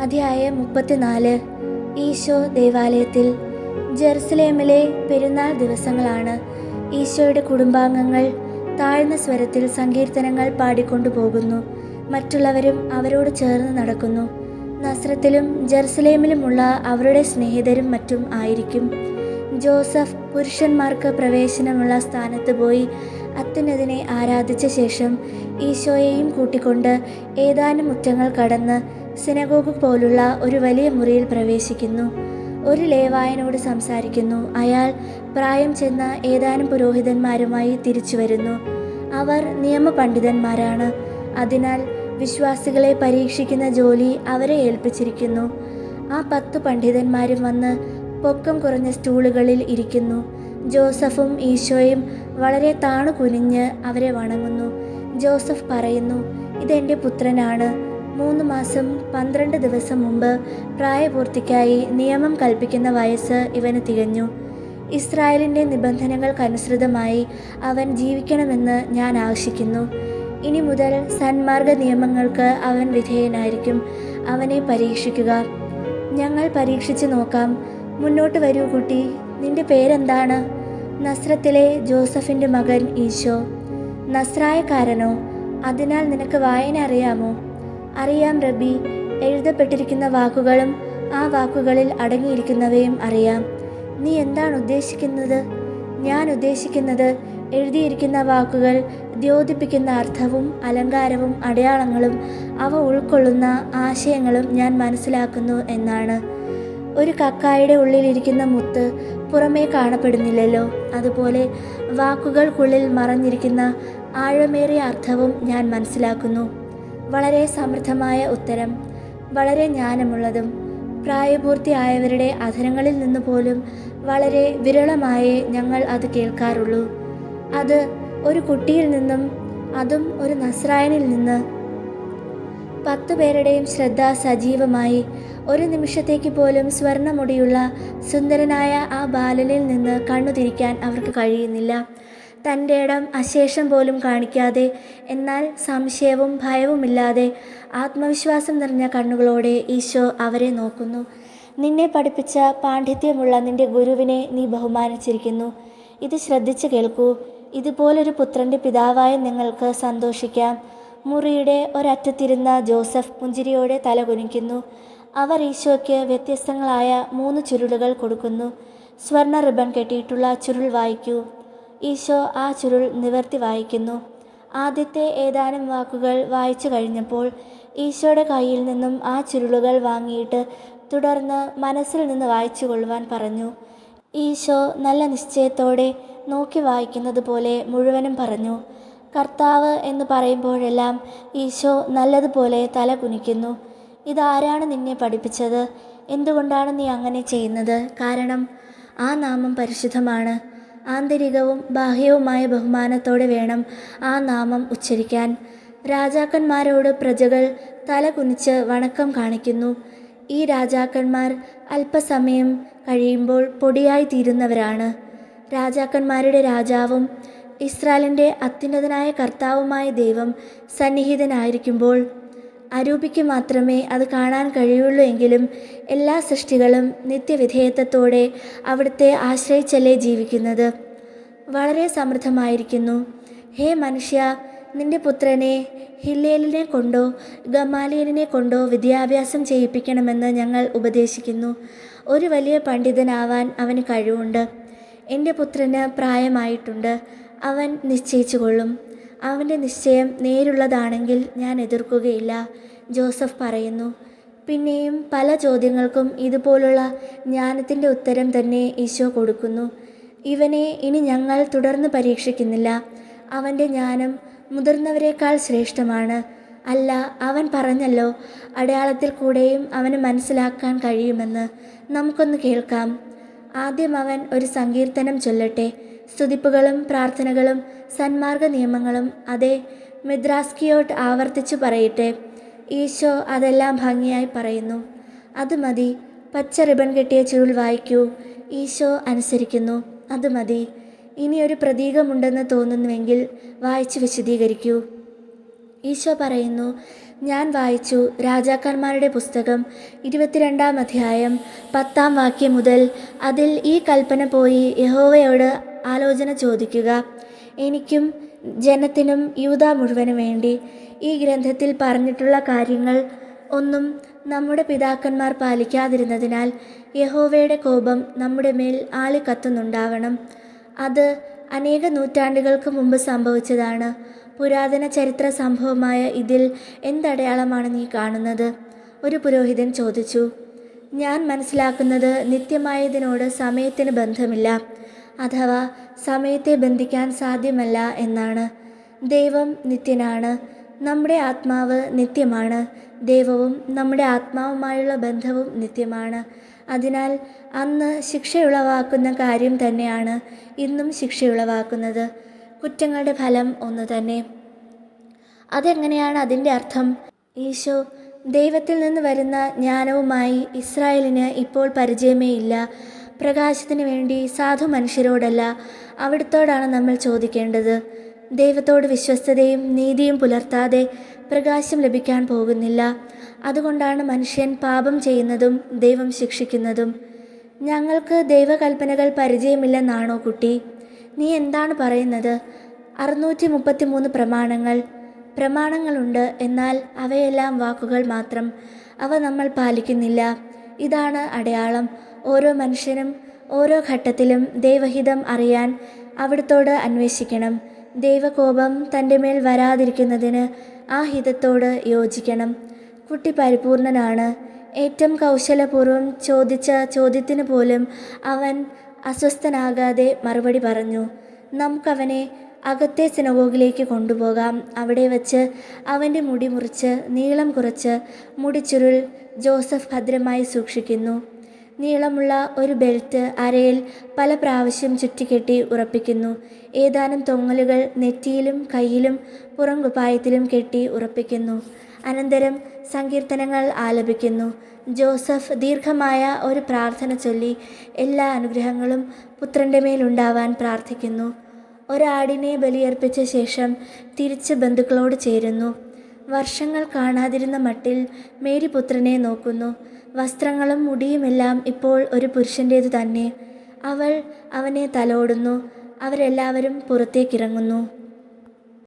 അധ്യായം 34. ഈശോ ദേവാലയത്തിൽ. ജെറുസലേമിലെ പെരുന്നാൾ ദിവസങ്ങളാണ്. ഈശോയുടെ കുടുംബാംഗങ്ങൾ താഴ്ന്ന സ്വരത്തിൽ സങ്കീർത്തനങ്ങൾ പാടിക്കൊണ്ടുപോകുന്നു. മറ്റുള്ളവരും അവരോട് ചേർന്ന് നടക്കുന്നു. നസ്രത്തിലും ജെറുസലേമിലുമുള്ള അവരുടെ സ്നേഹിതരും മറ്റും ആയിരിക്കും. ജോസഫ് പുരുഷന്മാർക്ക് പ്രവേശനമുള്ള സ്ഥാനത്ത് പോയി അത്യുന്നതനെ ആരാധിച്ച ശേഷം ഈശോയെയും കൂട്ടിക്കൊണ്ട് ഏതാനും മുറ്റങ്ങൾ കടന്ന് സിനഗോഗ് പോലുള്ള ഒരു വലിയ മുറിയിൽ പ്രവേശിക്കുന്നു. ഒരു ലേവായനോട് സംസാരിക്കുന്നു. അയാൾ പ്രായം ചെന്ന ഏതാനും പുരോഹിതന്മാരുമായി തിരിച്ചു വരുന്നു. അവർ നിയമപണ്ഡിതന്മാരാണ്. അതിനാൽ വിശ്വാസികളെ പരീക്ഷിക്കുന്ന ജോലി അവരെ ഏൽപ്പിച്ചിരിക്കുന്നു. ആ 10 പണ്ഡിതന്മാരും വന്ന് പൊക്കം കുറഞ്ഞ സ്റ്റൂളുകളിൽ ഇരിക്കുന്നു. ജോസഫും ഈശോയും വളരെ താണു കുനിഞ്ഞ് അവരെ വണങ്ങുന്നു. ജോസഫ് പറയുന്നു, ഇതെൻ്റെ പുത്രനാണ്. 3 മാസം 12 ദിവസം മുമ്പ് പ്രായപൂർത്തിക്കായി നിയമം കൽപ്പിക്കുന്ന വയസ്സ് ഇവന് തികഞ്ഞു. ഇസ്രായേലിൻ്റെ നിബന്ധനകൾക്കനുസൃതമായി അവൻ ജീവിക്കണമെന്ന് ഞാൻ ആശിക്കുന്നു. ഇനി മുതൽ സന്മാർഗ നിയമങ്ങൾക്ക് അവൻ വിധേയനായിരിക്കും. അവനെ പരീക്ഷിക്കുക. ഞങ്ങൾ പരീക്ഷിച്ച് നോക്കാം. മുന്നോട്ട് വരൂ കുട്ടി. നിന്റെ പേരെന്താണ്? നസ്രത്തിലെ ജോസഫിൻ്റെ മകൻ ഈശോ. നസ്രായക്കാരനോ? അതിനാൽ നിനക്ക് വായന അറിയാമോ? അറിയാം റബ്ബി. എഴുതപ്പെട്ടിരിക്കുന്ന വാക്കുകളും ആ വാക്കുകളിൽ അടങ്ങിയിരിക്കുന്നവയും അറിയാം. നീ എന്താണ് ഉദ്ദേശിക്കുന്നത്? ഞാൻ ഉദ്ദേശിക്കുന്നത് എഴുതിയിരിക്കുന്ന വാക്കുകൾ ദ്യോതിപ്പിക്കുന്ന അർത്ഥവും അലങ്കാരവും അടയാളങ്ങളും അവ ഉൾക്കൊള്ളുന്ന ആശയങ്ങളും ഞാൻ മനസ്സിലാക്കുന്നു എന്നാണ്. ഒരു കക്കായുടെ ഉള്ളിലിരിക്കുന്ന മുത്ത് പുറമേ കാണപ്പെടുന്നില്ലല്ലോ, അതുപോലെ വാക്കുകൾക്കുള്ളിൽ മറഞ്ഞിരിക്കുന്ന ആഴമേറിയ അർത്ഥവും ഞാൻ മനസ്സിലാക്കുന്നു. വളരെ സമൃദ്ധമായ ഉത്തരം, വളരെ ജ്ഞാനമുള്ളതും. പ്രായപൂർത്തിയായവരുടെ അധരങ്ങളിൽ നിന്ന് പോലും വളരെ വിരളമായേ ഞങ്ങൾ അത് കേൾക്കാറുള്ളൂ. അത് ഒരു കുട്ടിയിൽ നിന്നും, അതും ഒരു നസ്രായനിൽ നിന്ന്. 10 പേരുടെയും ശ്രദ്ധ സജീവമായി. ഒരു നിമിഷത്തേക്ക് പോലും സ്വർണ്ണമുടിയുള്ള സുന്ദരനായ ആ ബാലനിൽ നിന്ന് കണ്ണുതിരിക്കാൻ അവർക്ക് കഴിയുന്നില്ല. തൻ്റെ ഇടം അശേഷം പോലും കാണിക്കാതെ, എന്നാൽ സംശയവും ഭയവുമില്ലാതെ ആത്മവിശ്വാസം നിറഞ്ഞ കണ്ണുകളോടെ ഈശോ അവരെ നോക്കുന്നു. നിന്നെ പഠിപ്പിച്ച പാണ്ഡിത്യമുള്ള നിന്റെ ഗുരുവിനെ നീ ബഹുമാനിച്ചിരിക്കുന്നു. ഇത് ശ്രദ്ധിച്ചു കേൾക്കൂ. ഇതുപോലൊരു പുത്രൻ്റെ പിതാവായ നിങ്ങൾക്ക് സന്തോഷിക്കാം. മുറിയുടെ ഒരറ്റത്തിരുന്ന ജോസഫ് പുഞ്ചിരിയോടെ തല കുനിക്കുന്നു. അവർ ഈശോയ്ക്ക് വ്യത്യസ്തങ്ങളായ 3 ചുരുളുകൾ കൊടുക്കുന്നു. സ്വർണ്ണ റിബൺ കെട്ടിയിട്ടുള്ള ചുരുൾ വായിക്കൂ. ഈശോ ആ ചുരുൾ നിവർത്തി വായിക്കുന്നു. ആദ്യത്തെ ഏതാനും വാക്കുകൾ വായിച്ചു കഴിഞ്ഞപ്പോൾ ഈശോയുടെ കയ്യിൽ നിന്നും ആ ചുരുളുകൾ വാങ്ങിയിട്ട് തുടർന്ന് മനസ്സിൽ നിന്ന് വായിച്ചു കൊള്ളുവാൻ പറഞ്ഞു. ഈശോ നല്ല നിശ്ചയത്തോടെ നോക്കി വായിക്കുന്നത് പോലെ മുഴുവനും പറഞ്ഞു. കർത്താവ് എന്ന് പറയുമ്പോഴെല്ലാം ഈശോ നല്ലതുപോലെ തല കുനിക്കുന്നു. ഇതാരാണ് നിന്നെ പഠിപ്പിച്ചത്? എന്തുകൊണ്ടാണ് നീ അങ്ങനെ ചെയ്യുന്നത്? കാരണം ആ നാമം പരിശുദ്ധമാണ്. ആന്തരികവും ബാഹ്യവുമായ ബഹുമാനത്തോടെ വേണം ആ നാമം ഉച്ചരിക്കാൻ. രാജാക്കന്മാരോട് പ്രജകൾ തല കുനിച്ച് വണക്കം കാണിക്കുന്നു. ഈ രാജാക്കന്മാർ അല്പസമയം കഴിയുമ്പോൾ പൊടിയായി തീരുന്നവരാണ്. രാജാക്കന്മാരുടെ രാജാവും ഇസ്രായേലിൻ്റെ അത്യുന്നതനായ കർത്താവുമായ ദൈവം സന്നിഹിതനായിരിക്കുമ്പോൾ അരൂപിക്ക് മാത്രമേ അത് കാണാൻ കഴിയുള്ളൂ. എങ്കിലും എല്ലാ സൃഷ്ടികളും നിത്യവിധേയത്വത്തോടെ അവിടുത്തെ ആശ്രയിച്ചല്ലേ ജീവിക്കുന്നത്. വളരെ സമൃദ്ധമായിരിക്കുന്നു. ഹേ മനുഷ്യ, നിന്റെ പുത്രനെ ഹില്ലേലിനെ കൊണ്ടോ ഗമാലിയലിനെ കൊണ്ടോ വിദ്യാഭ്യാസം ചെയ്യിപ്പിക്കണമെന്ന് ഞങ്ങൾ ഉപദേശിക്കുന്നു. ഒരു വലിയ പണ്ഡിതനാവാൻ അവന് കഴിവുണ്ട്. എൻ്റെ പുത്രന് പ്രായമായിട്ടുണ്ട്. അവൻ നിശ്ചയിച്ചു കൊള്ളും. അവൻ്റെ നിശ്ചയം നേരുള്ളതാണെങ്കിൽ ഞാൻ എതിർക്കുകയില്ല, ജോസഫ് പറയുന്നു. പിന്നെയും പല ചോദ്യങ്ങൾക്കും ഇതുപോലുള്ള ജ്ഞാനത്തിൻ്റെ ഉത്തരം തന്നെ ഈശോ കൊടുക്കുന്നു. ഇവനെ ഇനി ഞങ്ങൾ തുടർന്ന് പരീക്ഷിക്കുന്നില്ല. അവൻ്റെ ജ്ഞാനം മുതിർന്നവരെക്കാൾ ശ്രേഷ്ഠമാണ്. അല്ല, അവൻ പറഞ്ഞല്ലോ, അടയാളത്തിൽ കൂടെയും അവന് മനസ്സിലാക്കാൻ കഴിയുമെന്ന്. നമുക്കൊന്ന് കേൾക്കാം. ആദ്യം അവൻ ഒരു സങ്കീർത്തനം ചൊല്ലട്ടെ. സ്തുതിപ്പുകളും പ്രാർത്ഥനകളും സന്മാർഗ നിയമങ്ങളും അതെ മിദ്രാസ്കിയോട്ട് ആവർത്തിച്ചു പറയട്ടെ. ഈശോ അതെല്ലാം ഭംഗിയായി പറയുന്നു. അത് മതി. പച്ച റിബൺ കെട്ടിയ ചുരുൾ വായിക്കൂ. ഈശോ അനുസരിക്കുന്നു. അത് മതി. ഇനിയൊരു പ്രതീകമുണ്ടെന്ന് തോന്നുന്നുവെങ്കിൽ വായിച്ച് വിശദീകരിക്കൂ. ഈശോ പറയുന്നു, ഞാൻ വായിച്ചു രാജാക്കന്മാരുടെ പുസ്തകം 22-ാം അധ്യായം 10-ാം വാക്യം മുതൽ. അതിൽ ഈ കൽപ്പന പോയി യഹോവയോട് ആലോചന ചോദിക്കുക, എനിക്കും ജനത്തിനും യൂദാ മുഴുവനും വേണ്ടി. ഈ ഗ്രന്ഥത്തിൽ പറഞ്ഞിട്ടുള്ള കാര്യങ്ങൾ ഒന്നും നമ്മുടെ പിതാക്കന്മാർ പാലിക്കാതിരുന്നതിനാൽ യഹോവയുടെ കോപം നമ്മുടെ മേൽ ആളിക്കത്തുന്നുണ്ടാവണം. അത് അനേക നൂറ്റാണ്ടുകൾക്ക് മുമ്പ് സംഭവിച്ചതാണ്. പുരാതന ചരിത്ര സംഭവമായ ഇതിൽ എന്തടയാളമാണ് നീ കാണുന്നത്? ഒരു പുരോഹിതൻ ചോദിച്ചു. ഞാൻ മനസ്സിലാക്കുന്നത് നിത്യമായതിനോട് സമയത്തിന് ബന്ധമില്ല, അഥവാ സമയത്തെ ബന്ധിക്കാൻ സാധ്യമല്ല എന്നാണ്. ദൈവം നിത്യനാണ്, നമ്മുടെ ആത്മാവ് നിത്യമാണ്. ദൈവവും നമ്മുടെ ആത്മാവുമായുള്ള ബന്ധവും നിത്യമാണ്. അതിനാൽ അന്ന് ശിക്ഷയുളവാക്കുന്ന കാര്യം തന്നെയാണ് ഇന്നും ശിക്ഷയുളവാക്കുന്നത്. കുറ്റങ്ങളുടെ ഫലം ഒന്ന് തന്നെ. അതെങ്ങനെയാണ് അതിൻ്റെ അർത്ഥം? ഈശോ, ദൈവത്തിൽ നിന്ന് വരുന്ന ജ്ഞാനവുമായി ഇസ്രായേലിന് ഇപ്പോൾ പരിചയമേ ഇല്ല. പ്രകാശത്തിന് വേണ്ടി സാധു മനുഷ്യരോടല്ല, അവിടുത്തോടാണ് നമ്മൾ ചോദിക്കേണ്ടത്. ദൈവത്തോട് വിശ്വസ്തതയും നീതിയും പുലർത്താതെ പ്രകാശം ലഭിക്കാൻ പോകുന്നില്ല. അതുകൊണ്ടാണ് മനുഷ്യൻ പാപം ചെയ്യുന്നതും ദൈവം ശിക്ഷിക്കുന്നതും. ഞങ്ങൾക്ക് ദൈവകൽപ്പനകൾ പരിചയമില്ലെന്നാണോ കുട്ടി? നീ എന്താണ് പറയുന്നത്? 633 പ്രമാണങ്ങളുണ്ട്, എന്നാൽ അവയെല്ലാം വാക്കുകൾ മാത്രം. അവ നമ്മൾ പാലിക്കുന്നില്ല. ഇതാണ് അടയാളം. ഓരോ മനുഷ്യനും ഓരോ ഘട്ടത്തിലും ദൈവഹിതം അറിയാൻ അവിടുത്തോട് അന്വേഷിക്കണം. ദൈവകോപം തൻ്റെ മേൽ വരാതിരിക്കുന്നതിന് ആ ഹിതത്തോട് യോജിക്കണം. കുട്ടി പരിപൂർണനാണ്. ഏറ്റവും കൗശലപൂർവ്വം ചോദിച്ച ചോദ്യത്തിന് പോലും അവൻ അസ്വസ്ഥനാകാതെ മറുപടി പറഞ്ഞു. നമുക്കവനെ അകത്തെ സിനഗോഗിലേക്ക് കൊണ്ടുപോകാം. അവിടെ വച്ച് അവൻ്റെ മുടി മുറിച്ച് നീളം കുറച്ച് മുടിച്ചുരുൾ ജോസഫ് ഭദ്രമായി സൂക്ഷിക്കുന്നു. നീളമുള്ള ഒരു ബെൽറ്റ് അരയിൽ പല പ്രാവശ്യം ചുറ്റിക്കെട്ടി ഉറപ്പിക്കുന്നു. ഏതാനും തൊങ്ങലുകൾ നെറ്റിയിലും കയ്യിലും പുറംകുപ്പായത്തിലും കെട്ടി ഉറപ്പിക്കുന്നു. അനന്തരം സങ്കീർത്തനങ്ങൾ ആലപിക്കുന്നു. ജോസഫ് ദീർഘമായ ഒരു പ്രാർത്ഥന ചൊല്ലി എല്ലാ അനുഗ്രഹങ്ങളും പുത്രൻ്റെ മേലുണ്ടാവാൻ പ്രാർത്ഥിക്കുന്നു. ഒരാടിനെ ബലിയർപ്പിച്ച ശേഷം തിരിച്ച് ബന്ധുക്കളോട് ചേരുന്നു. വർഷങ്ങൾ കാണാതിരുന്ന മട്ടിൽ മേരി പുത്രനെ നോക്കുന്നു. വസ്ത്രങ്ങളും മുടിയുമെല്ലാം ഇപ്പോൾ ഒരു പുരുഷൻ്റേതു തന്നെ. അവൾ അവനെ തലോടുന്നു. അവരെല്ലാവരും പുറത്തേക്കിറങ്ങുന്നു.